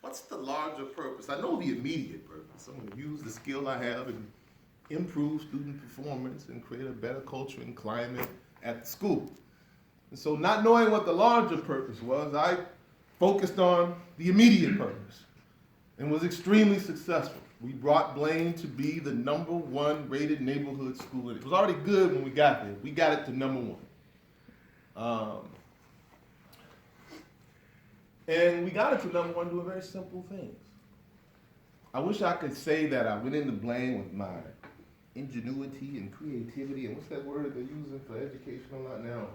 what's the larger purpose? I know the immediate purpose. I'm going to use the skill I have and improve student performance and create a better culture and climate at the school. And so not knowing what the larger purpose was, I focused on the immediate purpose and was extremely successful. We brought Blaine to be the #1 rated neighborhood school. It was already good when we got there. We got it to #1. And we got it to #1 doing very simple things. I wish I could say that I went into Blaine with my ingenuity and creativity, and what's that word they're using for education a lot now?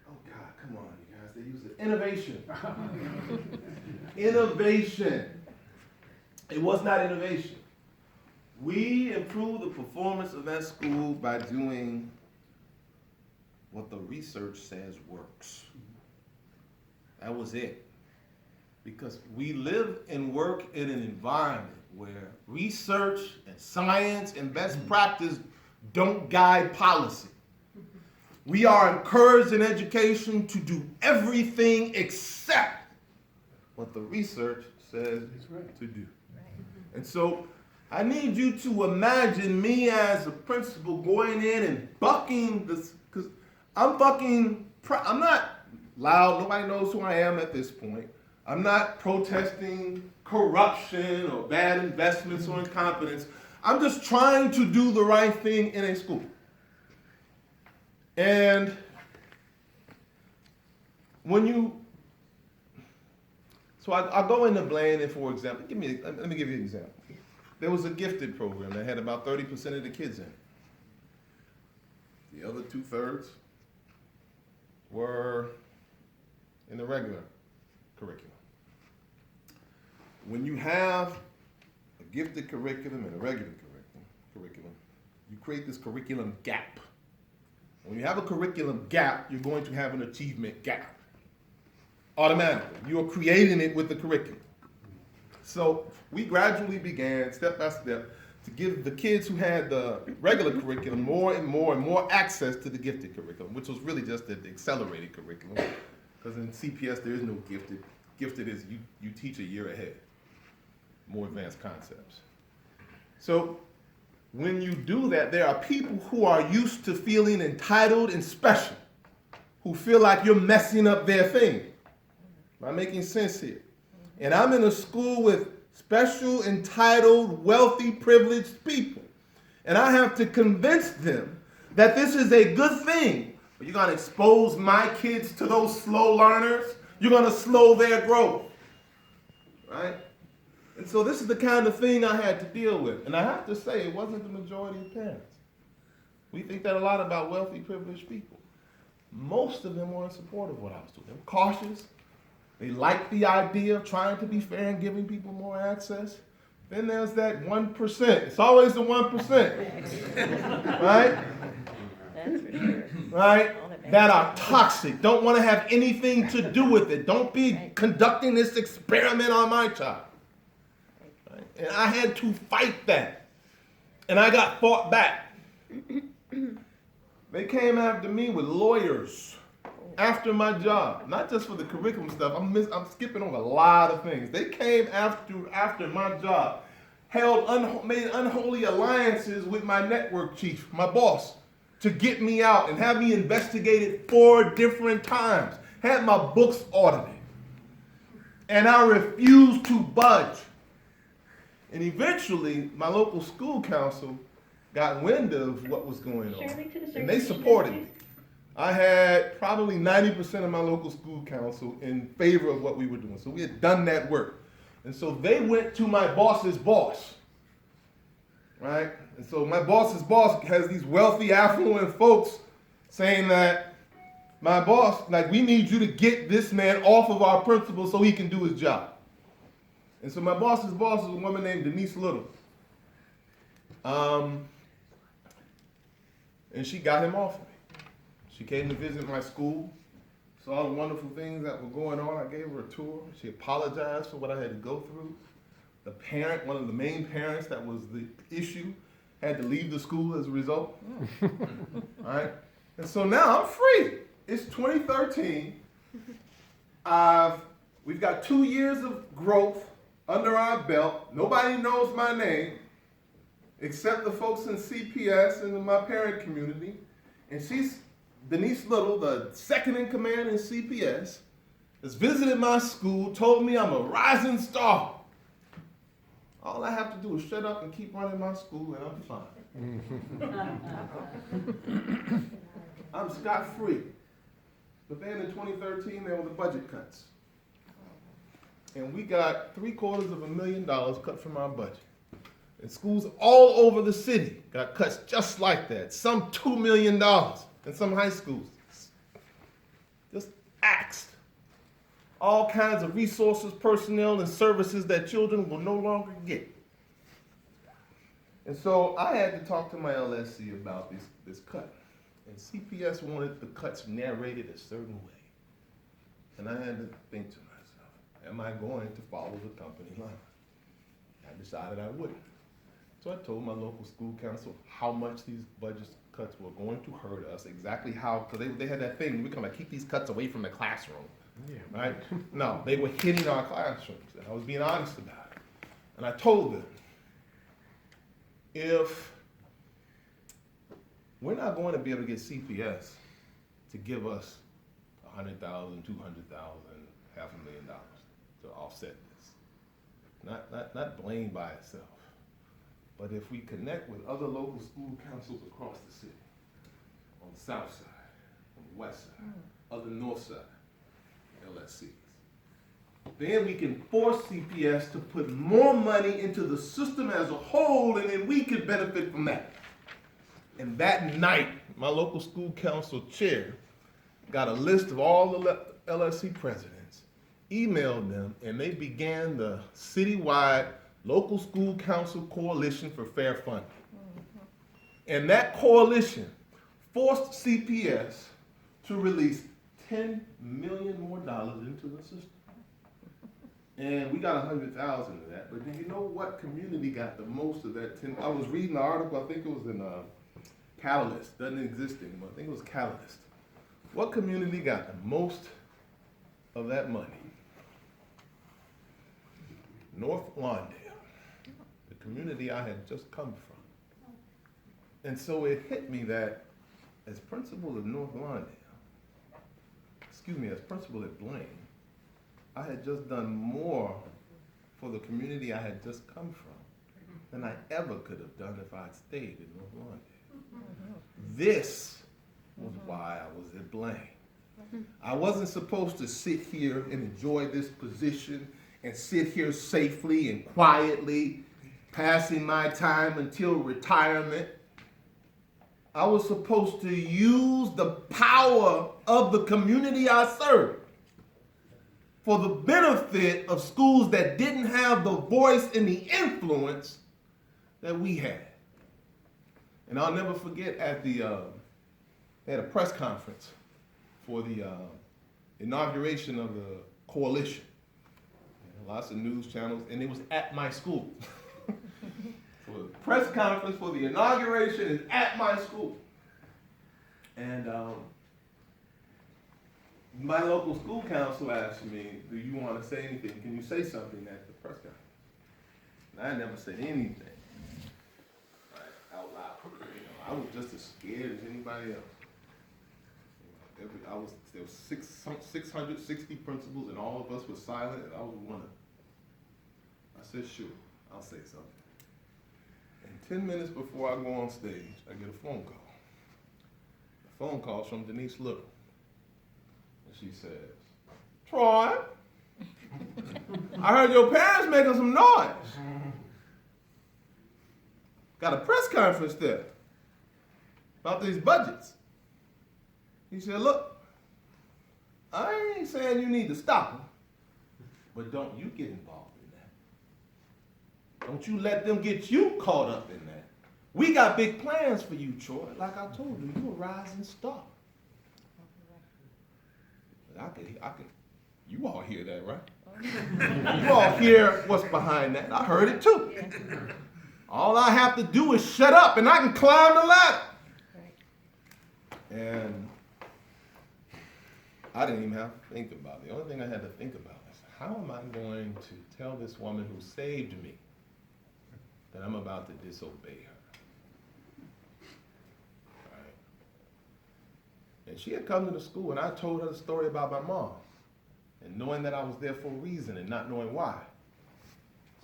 Oh God, come on, you guys, they use it. Innovation. Innovation. It was not innovation. We improved the performance of that school by doing what the research says works. That was it. Because we live and work in an environment where research and science and best practice don't guide policy. We are encouraged in education to do everything except what the research says to do. And so I need you to imagine me as a principal going in and bucking this, because I'm not loud, nobody knows who I am at this point. I'm not protesting corruption or bad investments or incompetence. I'm just trying to do the right thing in a school. And so I go into Blaine, and for example, let me give you an example. There was a gifted program that had about 30% of the kids in it. The other 2/3 were in the regular curriculum. When you have a gifted curriculum and a regular curriculum, you create this curriculum gap. When you have a curriculum gap, you're going to have an achievement gap. Automatically. You're creating it with the curriculum. So we gradually began, step by step, to give the kids who had the regular curriculum more and more access to the gifted curriculum, which was really just the accelerated curriculum. Because in CPS, there is no gifted. Gifted is you teach a year ahead, more advanced concepts. So when you do that, there are people who are used to feeling entitled and special, who feel like you're messing up their thing. Am I making sense here? And I'm in a school with special, entitled, wealthy, privileged people. And I have to convince them that this is a good thing. But you're going to expose my kids to those slow learners. You're going to slow their growth. Right? And so this is the kind of thing I had to deal with. And I have to say, it wasn't the majority of parents. We think that a lot about wealthy, privileged people. Most of them were in support of what I was doing. They were cautious. They liked the idea of trying to be fair and giving people more access. Then there's that 1%. It's always the 1%. Right? That's for sure. Right? That are toxic. Don't want to have anything to do with it. Don't be conducting this experiment on my child. Right? And I had to fight that. And I got fought back. They came after me with lawyers. After my job, not just for the curriculum stuff, I'm skipping over a lot of things. They came after my job, made unholy alliances with my network chief, my boss, to get me out and have me investigated 4 different times, had my books audited. And I refused to budge. And eventually, my local school council got wind of what was going on, and they supported me. I had probably 90% of my local school council in favor of what we were doing. So we had done that work. And so they went to my boss's boss, right? And so my boss's boss has these wealthy, affluent folks saying that my boss, like, we need you to get this man off of our principal so he can do his job. And so my boss's boss is a woman named Denise Little. And she got him off of me. She came to visit my school, saw the wonderful things that were going on. I gave her a tour. She apologized for what I had to go through. The parent, one of the main parents that was the issue, had to leave the school as a result. All right? And so now I'm free. It's 2013. I've We've got 2 years of growth under our belt. Nobody knows my name except the folks in CPS and in my parent community. And she's Denise Little, the second in command in CPS, has visited my school, told me I'm a rising star. All I have to do is shut up and keep running my school and I'm fine. I'm scot-free. But then in 2013, there were the budget cuts. And we got $750,000 cut from our budget. And schools all over the city got cuts just like that. Some $2 million in some high schools. Just axed. All kinds of resources, personnel, and services that children will no longer get. And so I had to talk to my LSC about this cut. And CPS wanted the cuts narrated a certain way. And I had to think to myself, am I going to follow the company line? I decided I wouldn't. So I told my local school council how much these budget cuts were going to hurt us, exactly how, because they had that thing, we come like, keep these cuts away from the classroom. Yeah. Right? No, they were hitting our classrooms. And I was being honest about it. And I told them, if we're not going to be able to get CPS to give us $100,000, $200,000, $500,000 to offset this, not blame by itself, but if we connect with other local school councils across the city, on the south side, on the west side, other north side, LSCs, then we can force CPS to put more money into the system as a whole, and then we can benefit from that. And that night, my local school council chair got a list of all the LSC presidents, emailed them, and they began the citywide local school council coalition for fair funding. And that coalition forced CPS to release $10 million more into the system. And we got 100,000 of that, but then you know what community got the most of that 10? I was reading the article, I think it was in Catalyst, doesn't exist anymore, I think it was Catalyst. What community got the most of that money? North Lawndale, the community I had just come from. And so it hit me that as principal of North Lawndale, as principal at Blaine, I had just done more for the community I had just come from than I ever could have done if I'd stayed in North Lawndale. This was why I was at Blaine. I wasn't supposed to sit here and enjoy this position and sit here safely and quietly, passing my time until retirement. I was supposed to use the power of the community I served for the benefit of schools that didn't have the voice and the influence that we had. And I'll never forget they had a press conference for the inauguration of the coalition. Lots of news channels, and it was at my school. So the press conference for the inauguration is at my school. And my local school council asked me, do you want to say anything? Can you say something at the press conference? And I never said anything out loud. I was just as scared as anybody else. There was 660 principals, and all of us were silent, and I was one of them. I said, sure, I'll say something. And 10 minutes before I go on stage, I get a phone call. The phone call's from Denise Little. And she says, Troy, I heard your parents making some noise. Got a press conference there about these budgets. He said, look, I ain't saying you need to stop them, but don't you get involved in that. Don't you let them get you caught up in that. We got big plans for you, Troy. Like I told you, you're a rising star. You all hear that, right? You all hear what's behind that. I heard it too. All I have to do is shut up and I can climb the ladder. And I didn't even have to think about it. The only thing I had to think about is, how am I going to tell this woman who saved me that I'm about to disobey her? Right? And she had come to the school, and I told her the story about my mom, and knowing that I was there for a reason and not knowing why.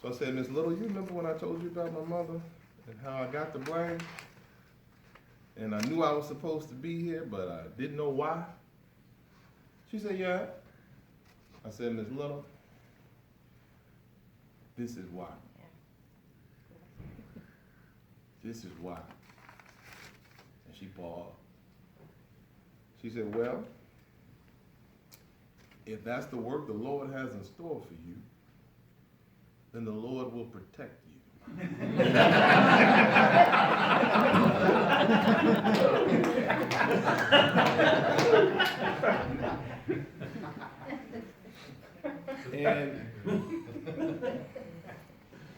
So I said, Miss Little, you remember when I told you about my mother and how I got the blame? And I knew I was supposed to be here, but I didn't know why. She said, yeah. I said, Miss Little, this is why. This is why. And she paused. She said, well, if that's the work the Lord has in store for you, then the Lord will protect you.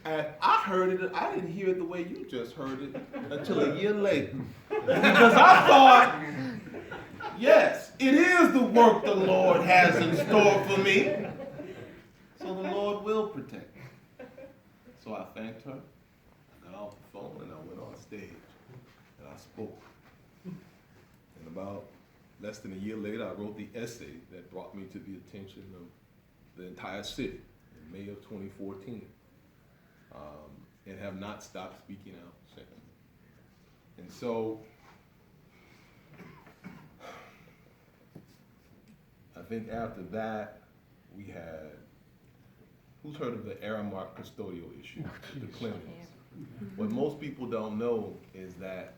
And I heard it, I didn't hear it the way you just heard it until a year later. Because I thought, yes, it is the work the Lord has in store for me. So the Lord will protect me. So I thanked her, I got off the phone, and I went on stage, and I spoke. And about less than a year later, I wrote the essay that brought me to the attention of the entire city in May of 2014, and have not stopped speaking out since. And so, I think after that, we had, who's heard of the Aramark custodial issue, the cleanliness? What most people don't know is that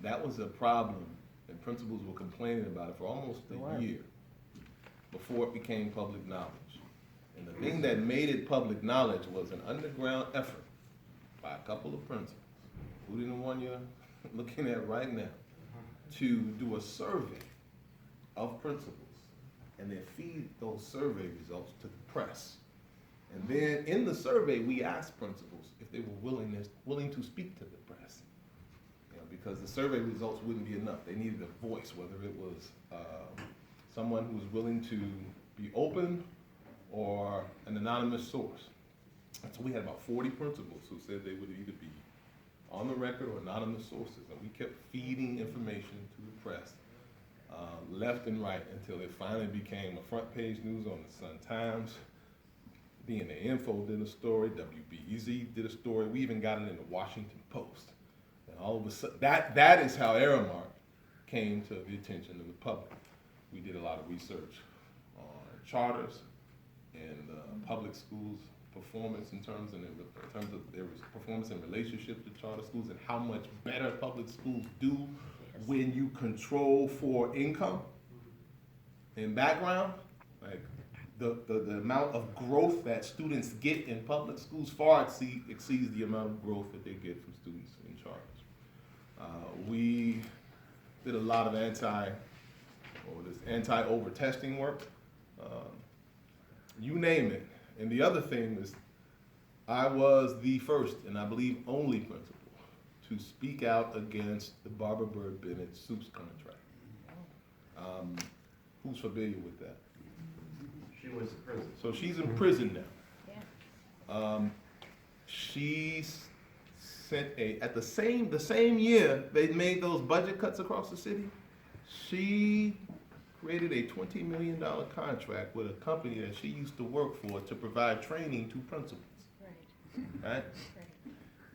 that was a problem, and principals were complaining about it for almost a year before it became public knowledge. And the thing that made it public knowledge was an underground effort by a couple of principals, including the one you're looking at right now, to do a survey of principals and then feed those survey results to the press. And then in the survey, we asked principals if they were willing to speak to the press. You know, because the survey results wouldn't be enough. They needed a voice, whether it was someone who was willing to be open or an anonymous source. And so we had about 40 principals who said they would either be on the record or anonymous sources. And we kept feeding information to the press, left and right, until it finally became a front page news on the Sun-Times. DNA Info did a story, WBEZ did a story, we even got it in the Washington Post. And all of a sudden, that is how Aramark came to the attention of the public. We did a lot of research on charters and public schools' performance in terms of their performance in relationship to charter schools, and how much better public schools do when you control for income and background. Like, the amount of growth that students get in public schools far exceeds the amount of growth that they get from students in charters. We did a lot of anti-over-testing work. You name it. And the other thing is, I was the first, and I believe only principal, to speak out against the Barbara Bird Bennett Supes contract. Who's familiar with that? She was in prison. So she's in prison now. Yeah. She sent the same year they made those budget cuts across the city, she created a $20 million contract with a company that she used to work for to provide training to principals. Right. Right?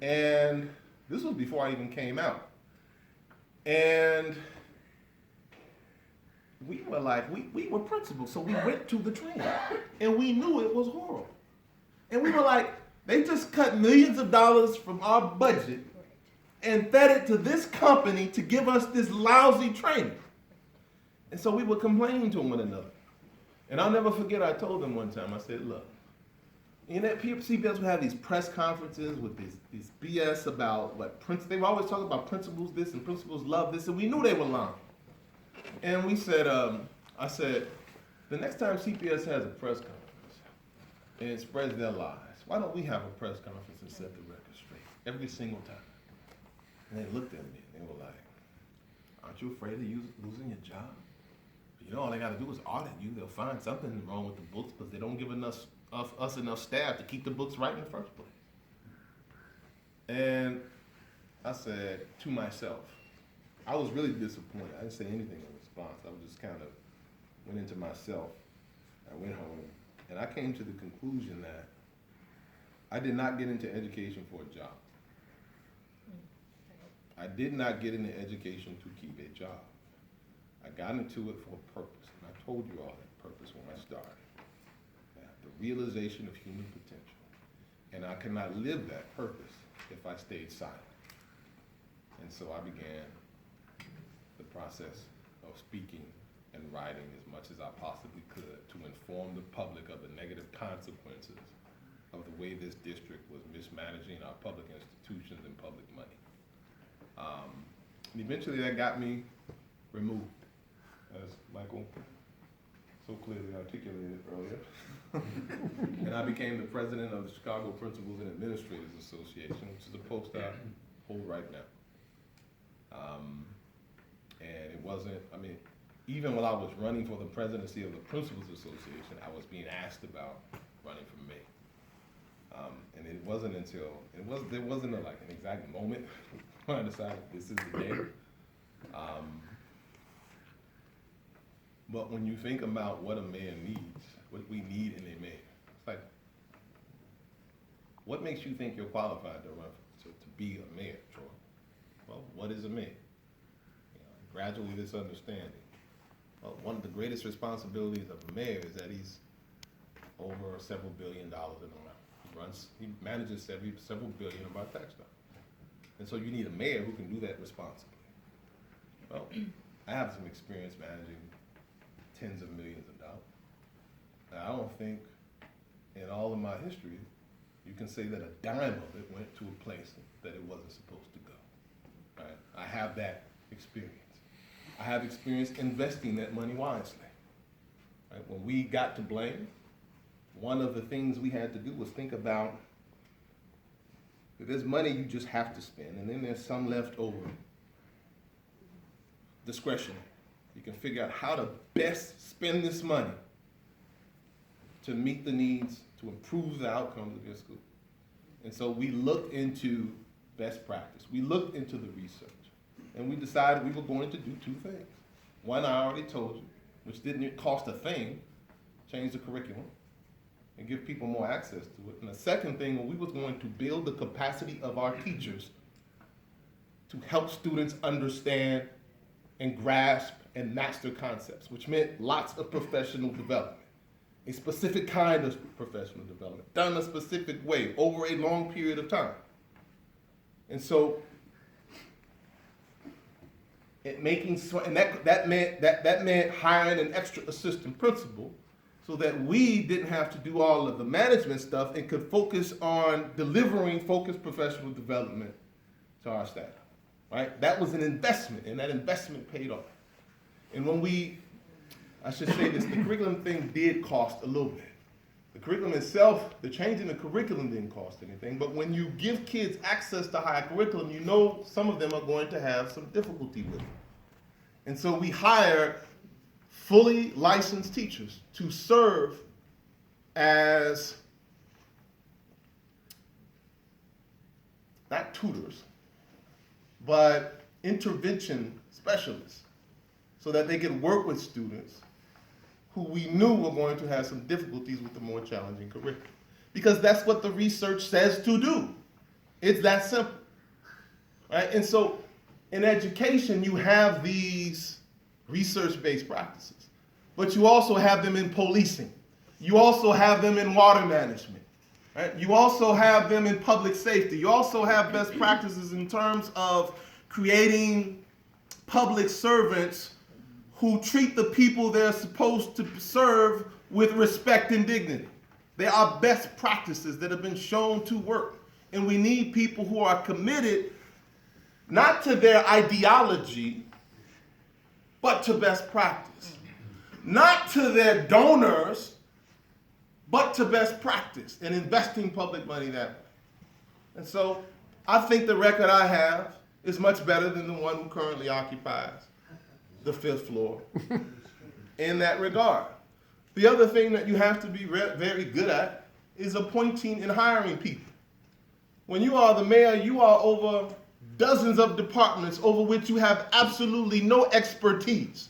And this was before I even came out. And we were like, we were principals, so we went to the training, and we knew it was horrible. And we were like, they just cut millions of dollars from our budget and fed it to this company to give us this lousy training. And so we were complaining to one another. And I'll never forget, I told them one time, I said, look, you know, CPS would have these press conferences with these BS about what they were always talking about principals this and principals love this, and we knew they were lying. And we said, I said, the next time CPS has a press conference and it spreads their lies, why don't we have a press conference and set the record straight every single time? And they looked at me and they were like, aren't you afraid of losing your job? you know, all they gotta do is audit you. They'll find something wrong with the books because they don't give us enough staff to keep the books right in the first place. And I said to myself, I was really disappointed. I didn't say anything in response. I was just kind of went into myself. I went home and I came to the conclusion that I did not get into education for a job. I did not get into education to keep a job. I got into it for a purpose, and I told you all that purpose when I started. The realization of human potential. And I could not live that purpose if I stayed silent. And so I began the process of speaking and writing as much as I possibly could to inform the public of the negative consequences of the way this district was mismanaging our public institutions and public money. And eventually that got me removed, as Michael so clearly articulated earlier. And I became the president of the Chicago Principals and Administrators Association, which is a post I hold right now. And it wasn't, I mean, even while I was running for the presidency of the Principals Association, I was being asked about running for mayor. And it wasn't until, there wasn't an exact moment when I decided this is the day. But when you think about what a mayor needs, what we need in a mayor, it's like, what makes you think you're qualified to run, to be a mayor, Troy? Well, what is a mayor? Gradually this understanding. Well, one of the greatest responsibilities of a mayor is that he's over several $1 billion in amount. He manages several billion of our tax dollars. And so you need a mayor who can do that responsibly. Well, I have some experience managing tens of millions of dollars. Now, I don't think in all of my history, you can say that a dime of it went to a place that it wasn't supposed to go. Right? I have that experience. I have experience investing that money wisely. Right? When we got to blame, one of the things we had to do was think about that there's money you just have to spend, and then there's some left over. Discretionary. You can figure out how to best spend this money to meet the needs, to improve the outcomes of your school. And so we looked into best practice. We looked into the research. And we decided we were going to do two things. One I already told you, which didn't cost a thing, change the curriculum and give people more access to it. And the second thing, we was going to build the capacity of our teachers to help students understand and grasp and master concepts, which meant lots of professional development, a specific kind of professional development, done a specific way over a long period of time. And so, that meant hiring an extra assistant principal so that we didn't have to do all of the management stuff and could focus on delivering focused professional development to our staff, right? That was an investment, and that investment paid off. And I should say this, the curriculum thing did cost a little bit. The curriculum itself, the change in the curriculum didn't cost anything, but when you give kids access to higher curriculum, you know some of them are going to have some difficulty with it. And so we hired fully licensed teachers to serve as, not tutors, but intervention specialists, so that they could work with students who we knew were going to have some difficulties with the more challenging curriculum. Because that's what the research says to do. It's that simple. Right? And so in education, you have these research-based practices, but you also have them in policing. You also have them in water management. Right? You also have them in public safety. You also have best practices in terms of creating public servants who treat the people they're supposed to serve with respect and dignity. They are best practices that have been shown to work. And we need people who are committed not to their ideology, but to best practice. Not to their donors, but to best practice and investing public money that way. And so I think the record I have is much better than the one who currently occupies the 5th floor in that regard. The other thing that you have to be very good at is appointing and hiring people. When you are the mayor, you are over dozens of departments over which you have absolutely no expertise.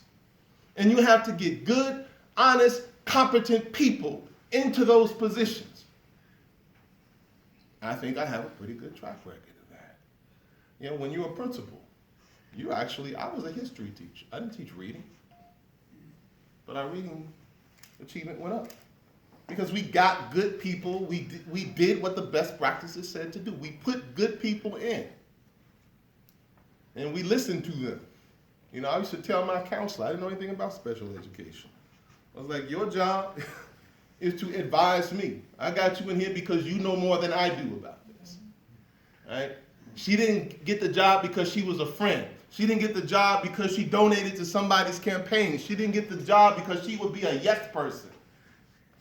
And you have to get good, honest, competent people into those positions. I think I have a pretty good track record of that. You know, when you're a principal, I was a history teacher. I didn't teach reading, but our reading achievement went up. Because we got good people, we did what the best practices said to do. We put good people in. And we listened to them. You know, I used to tell my counselor, I didn't know anything about special education. I was like, your job is to advise me. I got you in here because you know more than I do about this. Right? She didn't get the job because she was a friend. She didn't get the job because she donated to somebody's campaign. She didn't get the job because she would be a yes person.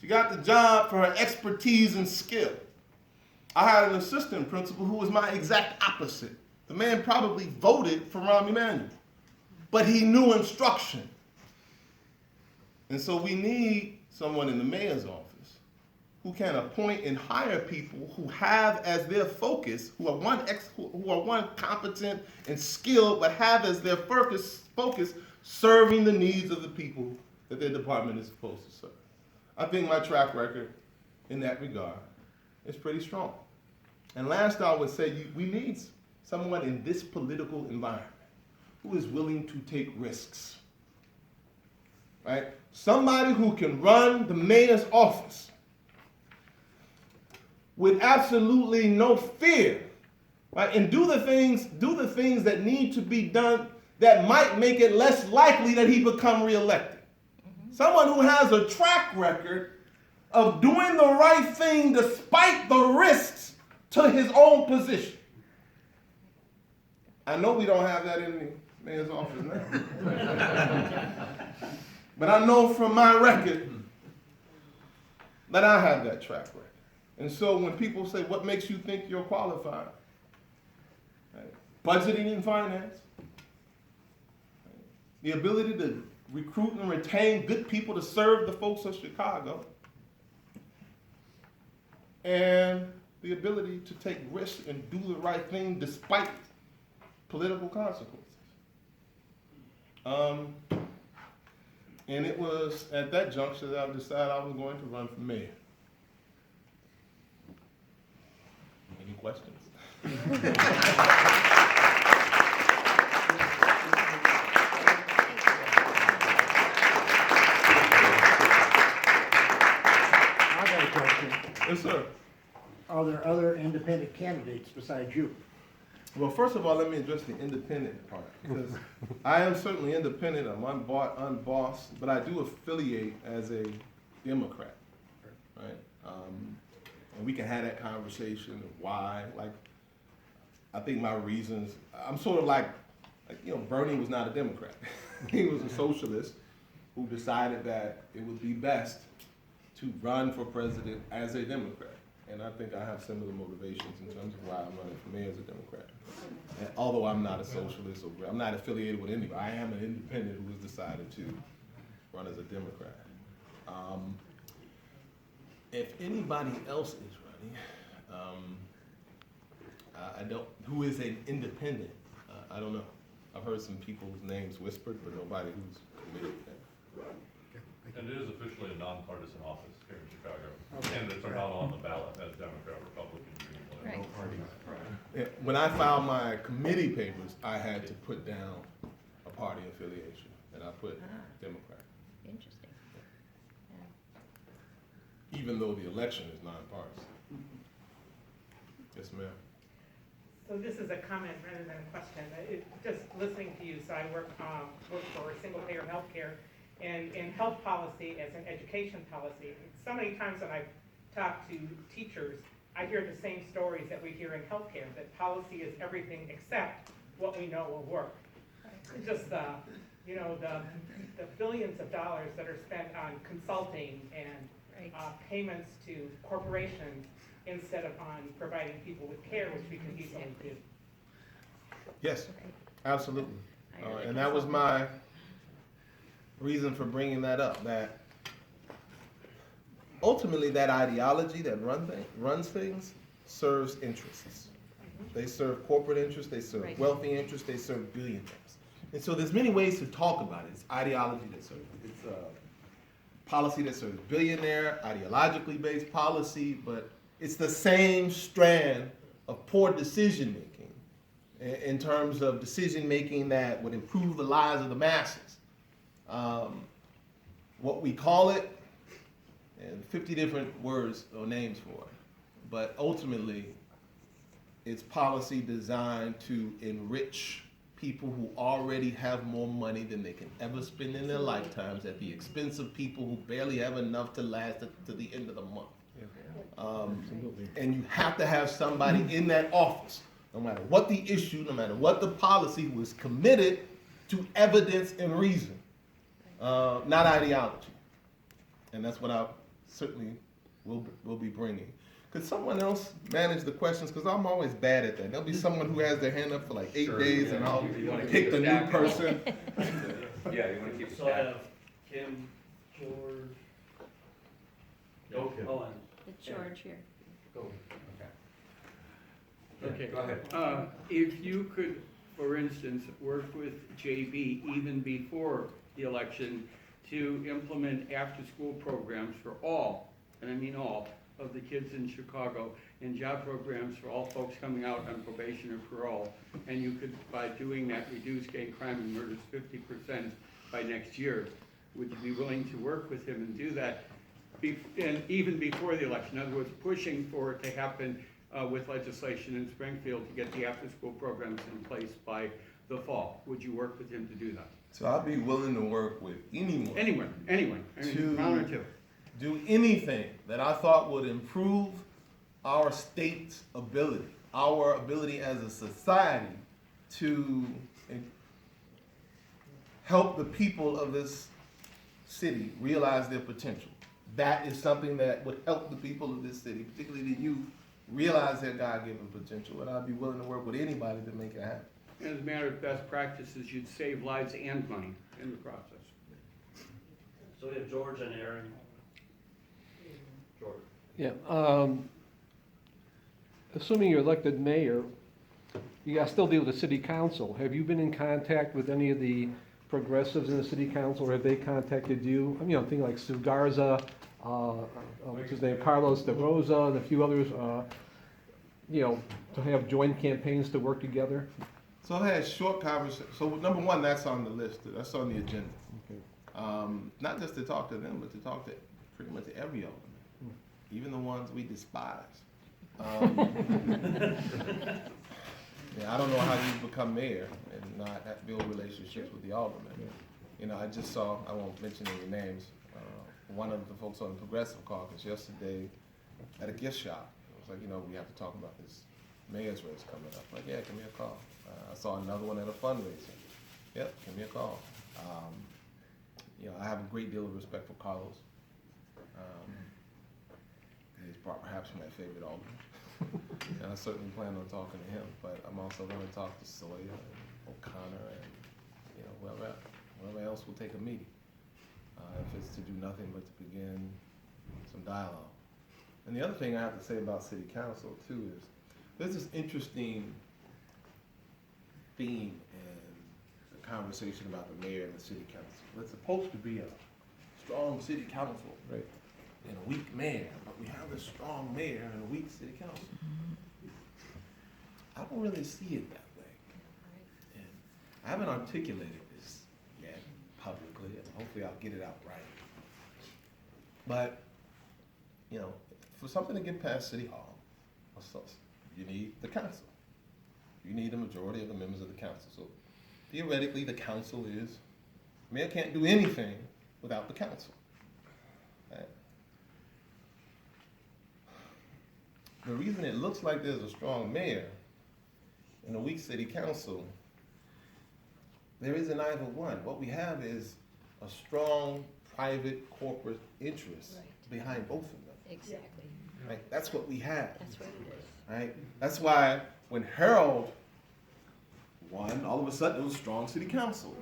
She got the job for her expertise and skill. I had an assistant principal who was my exact opposite. The man probably voted for Rahm Emanuel, but he knew instruction. And so we need someone in the mayor's office who can appoint and hire people who have as their focus, who are one competent and skilled, but have as their focus serving the needs of the people that their department is supposed to serve. I think my track record in that regard is pretty strong. And last, I would say we need someone in this political environment who is willing to take risks. Right? Somebody who can run the mayor's office with absolutely no fear, right? And do the things that need to be done that might make it less likely that he become reelected. Someone who has a track record of doing the right thing despite the risks to his own position. I know we don't have that in the mayor's office now. But I know from my record that I have that track record. And so when people say, what makes you think you're qualified? Right? Budgeting and finance. Right? The ability to recruit and retain good people to serve the folks of Chicago. And the ability to take risks and do the right thing despite political consequences. And it was at that juncture that I decided I was going to run for mayor. Any questions? I got a question. Yes, sir. Are there other independent candidates besides you? Well, first of all, let me address the independent part, because I am certainly independent. I'm unbossed, but I do affiliate as a Democrat, right? And we can have that conversation of why. Like, I think my reasons, I'm sort of like Bernie was not a Democrat. He was a socialist who decided that it would be best to run for president as a Democrat. And I think I have similar motivations in terms of why I'm running for mayor as a Democrat. And although I'm not a socialist or I'm not affiliated with anybody, I am an independent who has decided to run as a Democrat. If anybody else is running, who is an independent, I don't know. I've heard some people's names whispered, but nobody who's committed to that. And it is officially a nonpartisan office here in Chicago. Candidates are not on the ballot as Democrat, Republican, Green, Right. no parties. Yeah, when I filed my committee papers, I had to put down a party affiliation, and I put Democrat, Interesting. Yeah. even though the election is nonpartisan. Yes, ma'am. So this is a comment rather than a question. Just listening to you, so I work for single-payer healthcare and health policy as an education policy. So many times when I've talked to teachers, I hear the same stories that we hear in healthcare, that policy is everything except what we know will work. Just the billions of dollars that are spent on consulting and payments to corporations instead of on providing people with care, which we can easily do. Yes, Okay. absolutely. I really And that was my reason for bringing that up, that ultimately that ideology that runs things serves interests. They serve corporate interests, they serve Right. wealthy interests, they serve billionaires. And so there's many ways to talk about it. It's ideology that serves, it's policy that serves billionaire, ideologically based policy, but it's the same strand of poor decision making in terms of decision making that would improve the lives of the masses. What we call it, and 50 different words or names for it, but ultimately it's policy designed to enrich people who already have more money than they can ever spend in their lifetimes at the expense of people who barely have enough to last to the end of the month. And you have to have somebody in that office, no matter what the issue, no matter what the policy, who is committed to evidence and reason, not ideology. And that's what I certainly will be bringing. Could someone else manage the questions? Because I'm always bad at that. There'll be someone who has their hand up for like 8 Sure, days, yeah. and I'll You wanna pick keep the it new stacked. person. Yeah, you wanna keep it So I stacked. have Kim, George, Go, Kim. Owen. It's George here. Go. Okay. Okay. Go ahead. If you could, for instance, work with JB even before the election to implement after-school programs for all, and I mean all, of the kids in Chicago, and job programs for all folks coming out on probation or parole, and you could, by doing that, reduce gang crime and murders 50% by next year, would you be willing to work with him and do that, and even before the election? In other words, pushing for it to happen with legislation in Springfield to get the after-school programs in place by the fall. Would you work with him to do that? So I'll be willing to work with anyone. Anyone, I mean, round or two. Do anything that I thought would improve our state's ability, our ability as a society to help the people of this city realize their potential. That is something that would help the people of this city, particularly the youth, realize their God-given potential, and I'd be willing to work with anybody to make it happen. And as a matter of best practices, you'd save lives and money in the process. So we have George and Aaron. George. Yeah, assuming you're elected mayor, you gotta still deal with the city council. Have you been in contact with any of the progressives in the city council, or have they contacted you? You know, things like Sue Garza, what's his name, Carlos De Rosa, and a few others, you know, to have joint campaigns to work together? So I've had short conversations. So number one, that's on the list. That's on the agenda. Okay. Not just to talk to them, but to talk to pretty much every alderman, even the ones we despise. Yeah, I don't know how you become mayor and not have build relationships with the aldermen. You know, I just saw, I won't mention any names, one of the folks on the Progressive Caucus yesterday at a gift shop. It was like, you know, we have to talk about this mayor's race coming up. Like, yeah, give me a call. I saw another one at a fundraiser. Yep, give me a call. You know, I have a great deal of respect for Carlos. He's perhaps my favorite alderman. And I certainly plan on talking to him, but I'm also going to talk to Sawyer and O'Connor and, you know, whoever else will take a meeting. If it's to do nothing but to begin some dialogue. And the other thing I have to say about city council too is, there's this interesting theme in the conversation about the mayor and the city council. It's supposed to be a strong city council, Right. and a weak mayor, but we have a strong mayor and a weak city council. I don't really see it that way. And I haven't articulated this yet publicly, and hopefully I'll get it out right. But, you know, for something to get past City Hall, you need the council. You need a majority of the members of the council. So theoretically, the council is, mayor can't do anything without the council. Right? The reason it looks like there's a strong mayor and a weak city council, there isn't either one. What we have is a strong private corporate interest Right. behind both of them. Exactly. Right? That's what we have. That's what it is. Right? That's why when Harold one, all of a sudden, it was a strong city council.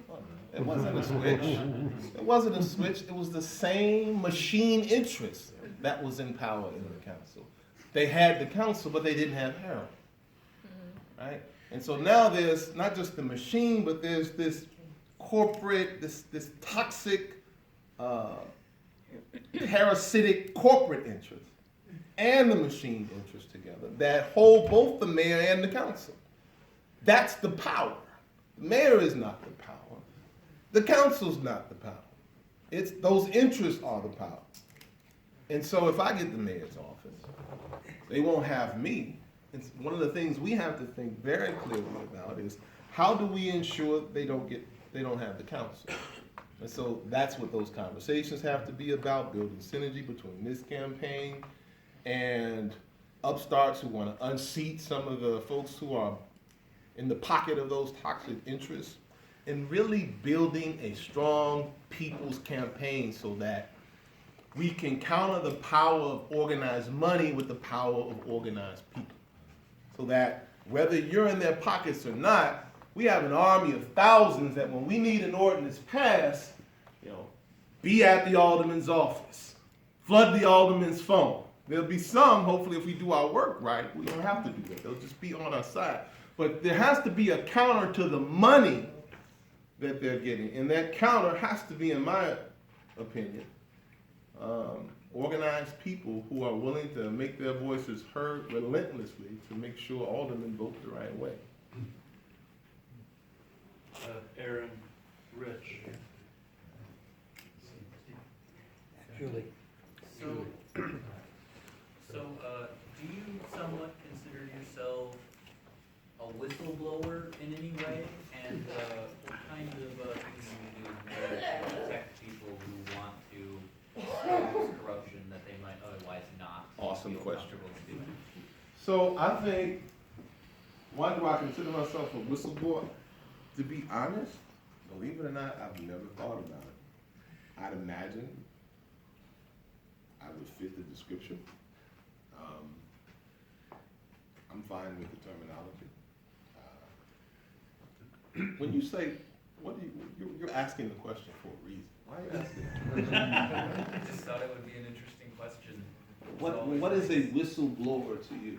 It wasn't a switch. It wasn't a switch. It was the same machine interest that was in power in the council. They had the council, but they didn't have Harold, right? And so now there's not just the machine, but there's this corporate, this toxic, parasitic corporate interest and the machine interest together that hold both the mayor and the council. That's the power. The mayor is not the power. The council's not the power. It's those interests are the power. And so if I get the mayor's office, they won't have me. It's one of the things we have to think very clearly about is how do we ensure they don't have the council? And so that's what those conversations have to be about, building synergy between this campaign and upstarts who want to unseat some of the folks who are in the pocket of those toxic interests, and really building a strong people's campaign so that we can counter the power of organized money with the power of organized people. So that whether you're in their pockets or not, we have an army of thousands that when we need an ordinance passed, be at the alderman's office, flood the alderman's phone. There'll be some, hopefully if we do our work right, we don't have to do that. They'll just be on our side. But there has to be a counter to the money that they're getting. And that counter has to be, in my opinion, organized people who are willing to make their voices heard relentlessly to make sure aldermen vote the right way. Aaron, Rich. Julie. So, do you somewhat consider yourself a whistleblower in any way? And what kind of things do you do to protect people who want to expose corruption that they might otherwise not Awesome feel question. comfortable doing? So I think, why do I consider myself a whistleblower? To be honest, believe it or not, I've never thought about it. I'd imagine I would fit the description. I'm fine with the terminology. When you say, you're asking the question for a reason. Why are you asking that? I just thought it would be an interesting question. What is a whistleblower to you?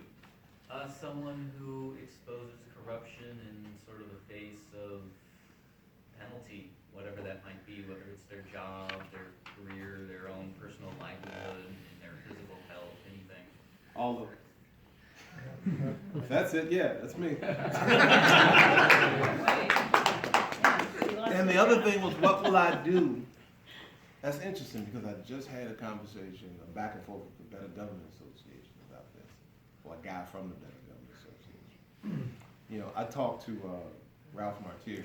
Someone who exposes corruption in sort of the face of penalty, whatever that might be, whether it's their job, their career, their own personal livelihood, and their physical health, anything. All of it. That's it, yeah, that's me. And the other thing was, what will I do? That's interesting because I just had a conversation, a back and forth with the Better Government Association about this, or a guy from the Better Government Association. I talked to Ralph Martier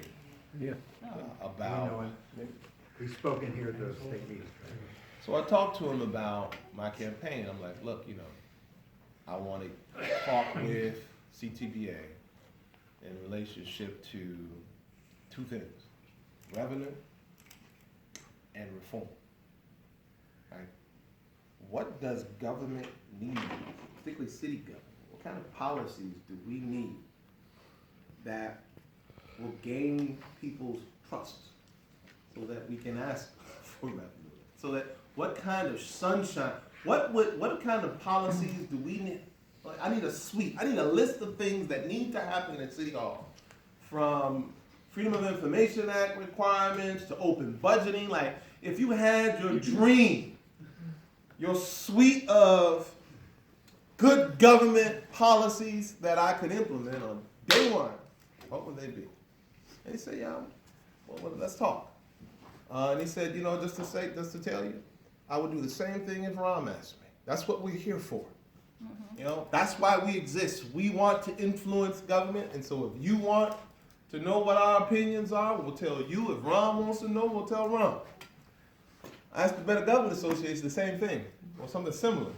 about. We've spoken here at those state meetings. So I talked to him about my campaign. I'm like, look, I want to talk with CTBA in relationship to two things: revenue and reform. Right? What does government need, particularly city government? What kind of policies do we need that will gain people's trust so that we can ask for revenue? So that what kind of sunshine, what kind of policies do we need? Like, I need a suite. I need a list of things that need to happen at City Hall, from Freedom of Information Act requirements to open budgeting. Like, if you had your dream, your suite of good government policies that I could implement on day one, what would they be? And he said, well, let's talk. And he said, just to tell you, I would do the same thing if Ron asked me. That's what we're here for. That's why we exist. We want to influence government, and so if you want to know what our opinions are, we'll tell you. If Ron wants to know, we'll tell Ron. I asked the Better Government Association the same thing, or something similar,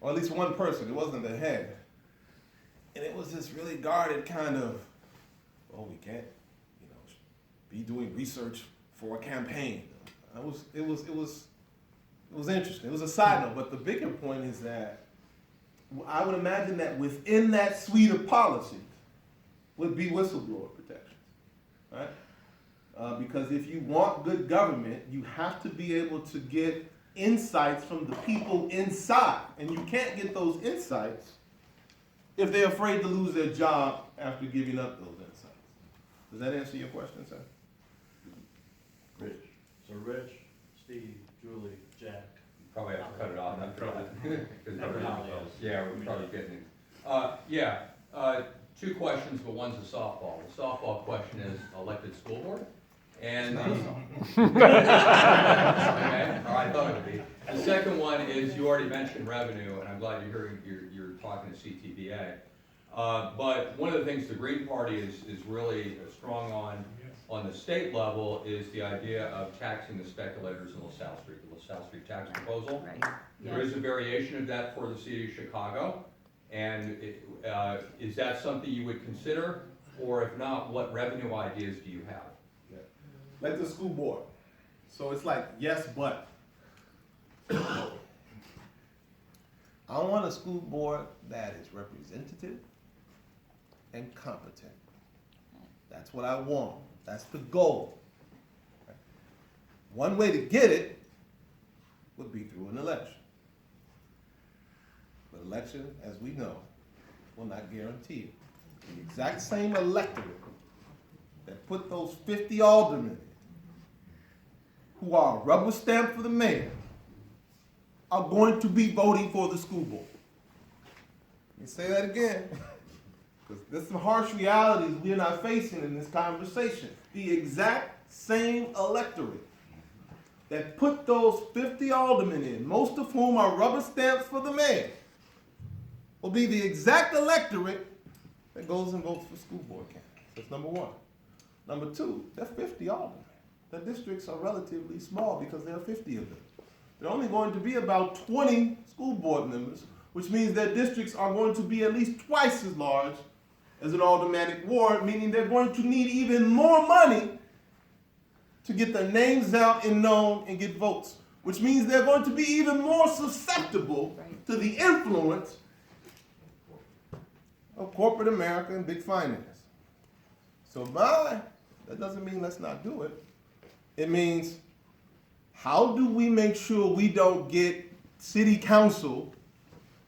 or at least one person. It wasn't the head, and it was this really guarded kind of, we can't, be doing research for a campaign. It was interesting. It was a side note, but the bigger point is that I would imagine that within that suite of policies, would be whistleblower protections, right? Because if you want good government, you have to be able to get insights from the people inside. And you can't get those insights if they're afraid to lose their job after giving up those insights. Does that answer your question, sir? Rich. So Rich, Steve, Julie, Jack. Probably have to cut it off after that. 'Cause Never we're- mind. Yeah, we're probably getting, two questions, but one's a softball. The softball question is elected school board. And okay, all right, I thought it would be. The second one is, you already mentioned revenue, and I'm glad you're talking to CTVA. But one of the things the Green Party is really strong on the state level is the idea of taxing the speculators in LaSalle Street, the LaSalle Street tax proposal. Right. There is a variation of that for the city of Chicago, and is that something you would consider? Or if not, what revenue ideas do you have? Like the school board. So it's like, yes, but. I want a school board that is representative and competent. That's what I want. That's the goal. One way to get it would be through an election. But election, as we know, will not guarantee it. The exact same electorate that put those 50 aldermen in, who are rubber stamped for the mayor, are going to be voting for the school board. Let me say that again, because there's some harsh realities we're not facing in this conversation. The exact same electorate that put those 50 aldermen in, most of whom are rubber stamps for the mayor, will be the exact electorate that goes and votes for school board candidates. That's number one. Number two, they're 50 aldermen. The districts are relatively small because there are 50 of them. There are only going to be about 20 school board members, which means their districts are going to be at least twice as large as an aldermanic ward, meaning they're going to need even more money to get their names out and known and get votes, which means they're going to be even more susceptible to the influence of corporate America and big finance. So that doesn't mean let's not do it. It means, how do we make sure we don't get city council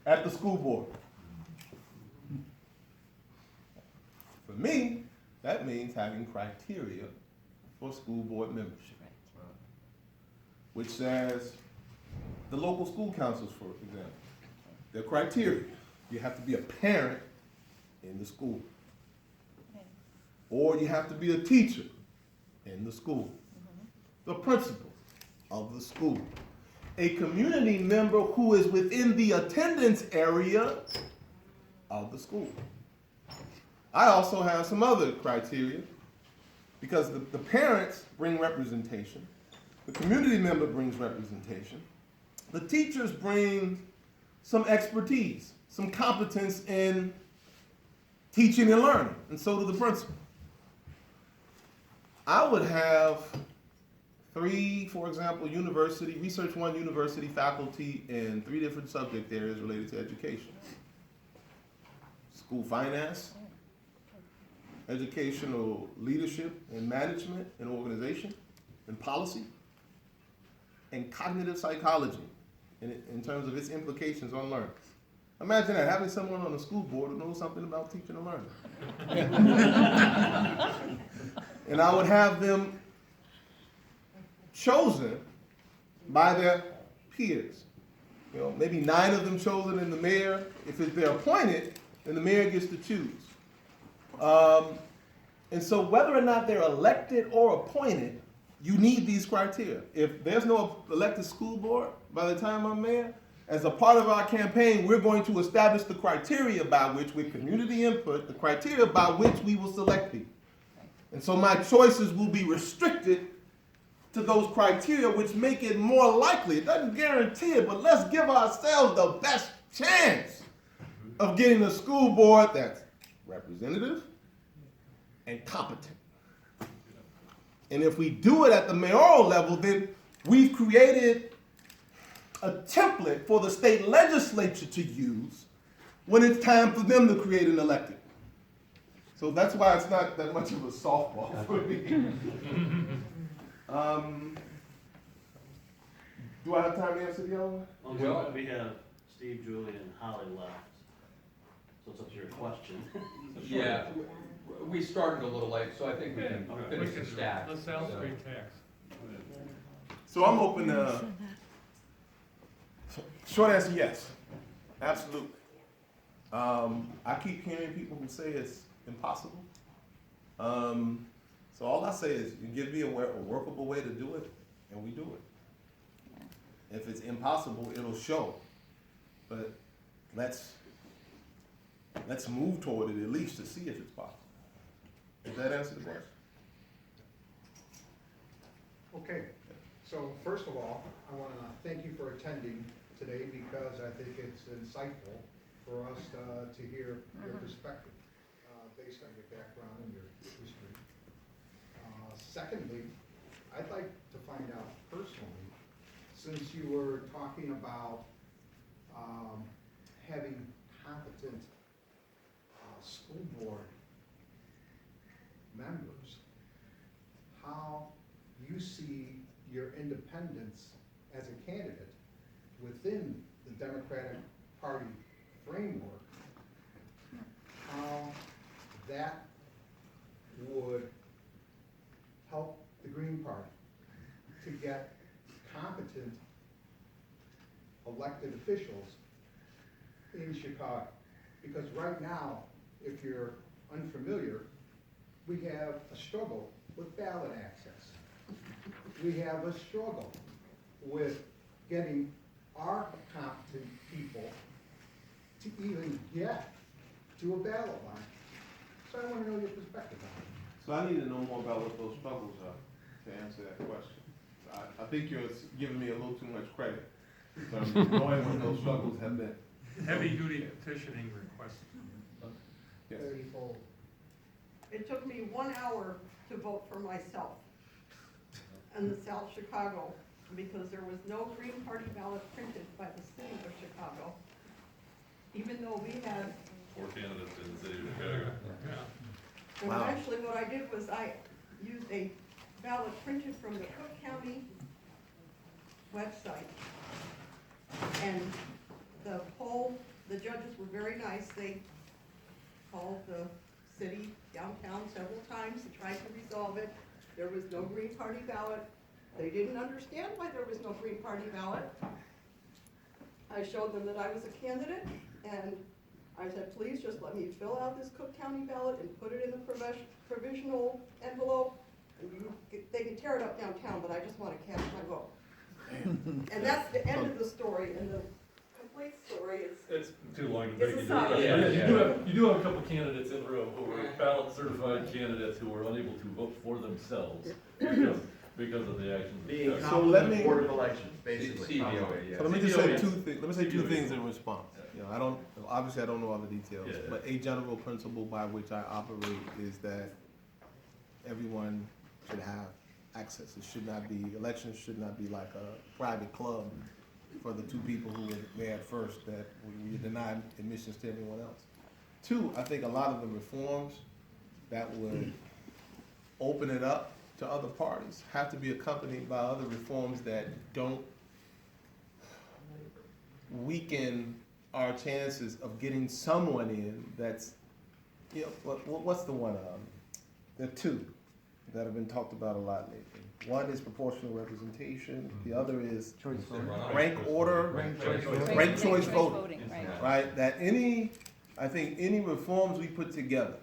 at the school board? For me, that means having criteria for school board membership, which says the local school councils, for example, their criteria. You have to be a parent in the school, or you have to be a teacher in the school, the principal of the school, a community member who is within the attendance area of the school. I also have some other criteria, because the parents bring representation, the community member brings representation, the teachers bring some expertise, some competence in teaching and learning, and so do the principal. I would have 3, for example, Research 1 university faculty in 3 different subject areas related to education. School finance, educational leadership and management and organization and policy, and cognitive psychology in terms of its implications on learning. Imagine that, having someone on the school board who knows something about teaching and learning. And I would have them chosen by their peers. You know, maybe 9 of them chosen, and the mayor, if they're appointed, then the mayor gets to choose. And so whether or not they're elected or appointed, you need these criteria. If there's no elected school board by the time I'm mayor, as a part of our campaign, we're going to establish the criteria by which, with community input, the criteria by which we will select people. And so my choices will be restricted to those criteria which make it more likely. It doesn't guarantee it, but let's give ourselves the best chance of getting a school board that's representative and competent. And if we do it at the mayoral level, then we've created a template for the state legislature to use when it's time for them to create an elected So that's why it's not that much of a softball for me. Do I have time to answer the other one? Well- We have Steve, Julie, and Holly left, so it's up to your question. Yeah, we started a little late, so I think we can finish the stack. The sales tax. So I'm open to, short answer, yes, absolutely. I keep hearing people who say it's impossible. So all I say is, you give me a workable way to do it, and we do it. If it's impossible, it'll show, but let's move toward it at least to see if it's possible. Does that answer the question? Okay, so first of all, I want to thank you for attending today because I think it's insightful for us to hear your perspective based on your background and your history. Secondly, I'd like to find out personally, since you were talking about having competent school board members, how you see your independence as a candidate within the Democratic Party framework, how that would help the Green Party to get competent elected officials in Chicago. Because right now, if you're unfamiliar, we have a struggle with ballot access. We have a struggle with getting our competent people to even get to a ballot line. So I want to know your perspective on it. So I need to know more about what those struggles are to answer that question. I think you're giving me a little too much credit in terms of knowing what those struggles have been. Heavy-duty petitioning requests. Yes. It took me 1 hour to vote for myself in the South Chicago because there was no Green Party ballot printed by the city of Chicago, even though we had. 4 candidates in the city of Chicago. And Wow. eventually what I did was I used a ballot printed from the Cook County website. And the judges were very nice. They called the city downtown several times and tried to resolve it. There was no Green Party ballot. They didn't understand why there was no Green Party ballot. I showed them that I was a candidate, and I said, please just let me fill out this Cook County ballot and put it in the provisional envelope. And they can tear it up downtown, but I just want to cast my vote. And that's the end of the story, and the complete story is. It's too long to It's make a it. saga. Yeah, you do have a couple candidates in row who were ballot certified candidates who were unable to vote for themselves because of the actions. Being of the So let me- Board of Elections, basically. CBOA, yeah. So let me just say CBOA. two things. Let me say two things in response. You know, obviously I don't know all the details, Yeah. but a general principle by which I operate is that everyone should have access. Elections should not be like a private club for the 2 people who were there at first that we deny admissions to everyone else. 2, I think a lot of the reforms that would open it up to other parties have to be accompanied by other reforms that don't weaken our chances of getting someone in that's, you know, what's the one? There are 2 that have been talked about a lot lately. One is proportional representation, the other is rank order, rank choice voting, right? That I think any reforms we put together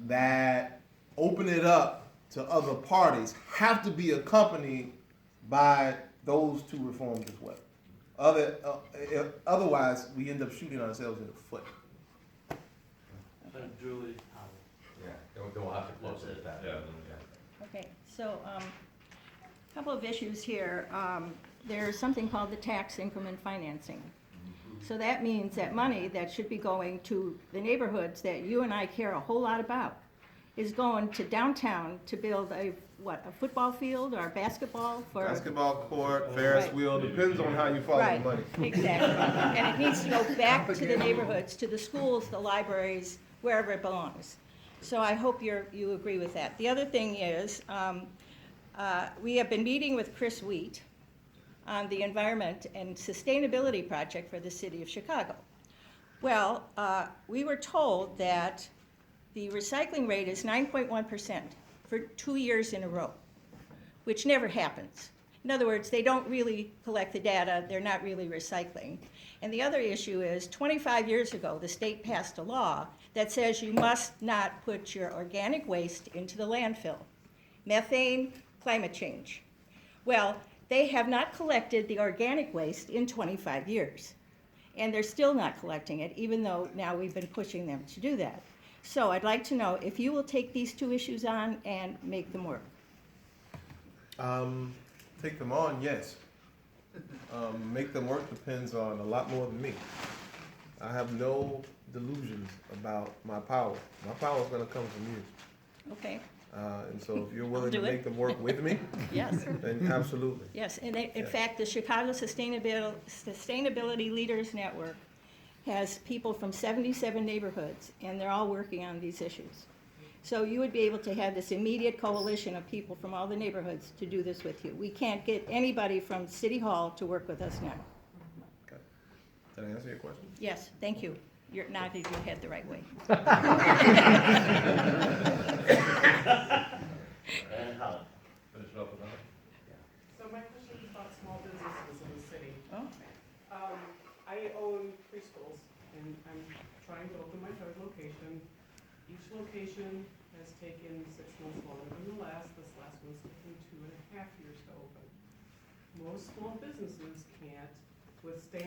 that open it up to other parties have to be accompanied by those 2 reforms as well. Otherwise, we end up shooting ourselves in the foot. Julie, Holly. Yeah, then we'll have to close it at that. Yeah. Okay, so, a couple of issues here. There's something called the tax increment financing. So that means that money that should be going to the neighborhoods that you and I care a whole lot about is going to downtown to build a football field or a basketball for? Basketball court, Ferris Right. wheel, depends on how you follow the Right, money. exactly. And it needs to go back to the neighborhoods, to the schools, the libraries, wherever it belongs. So I hope you agree with that. The other thing is, we have been meeting with Chris Wheat on the Environment and Sustainability Project for the City of Chicago. Well, we were told that the recycling rate is 9.1% for 2 years in a row, which never happens. In other words, they don't really collect the data, they're not really recycling. And the other issue is, 25 years ago, the state passed a law that says you must not put your organic waste into the landfill. Methane, climate change. Well, they have not collected the organic waste in 25 years. And they're still not collecting it, even though now we've been pushing them to do that. So I'd like to know if you will take these two issues on and make them work. Take them on, yes. Make them work depends on a lot more than me. I have no delusions about my power. My power is gonna come from you. Okay? And so if you're willing do to it. make them work with me, Yes. then absolutely. Yes, and in Yeah. fact, the Chicago Sustainability Leaders Network has people from 77 neighborhoods, and they're all working on these issues. So you would be able to have this immediate coalition of people from all the neighborhoods to do this with you. We can't get anybody from City Hall to work with us now. Okay. Did I answer your question? Yes, thank you. You're nodding your head the right way. And Holly. Finish it up with that. So my question is about small businesses in the city. Oh, I own preschools, and I'm trying to open my third location. Each location has taken 6 months longer than the last. This last one's taken 2.5 years to open. Most small businesses can't withstand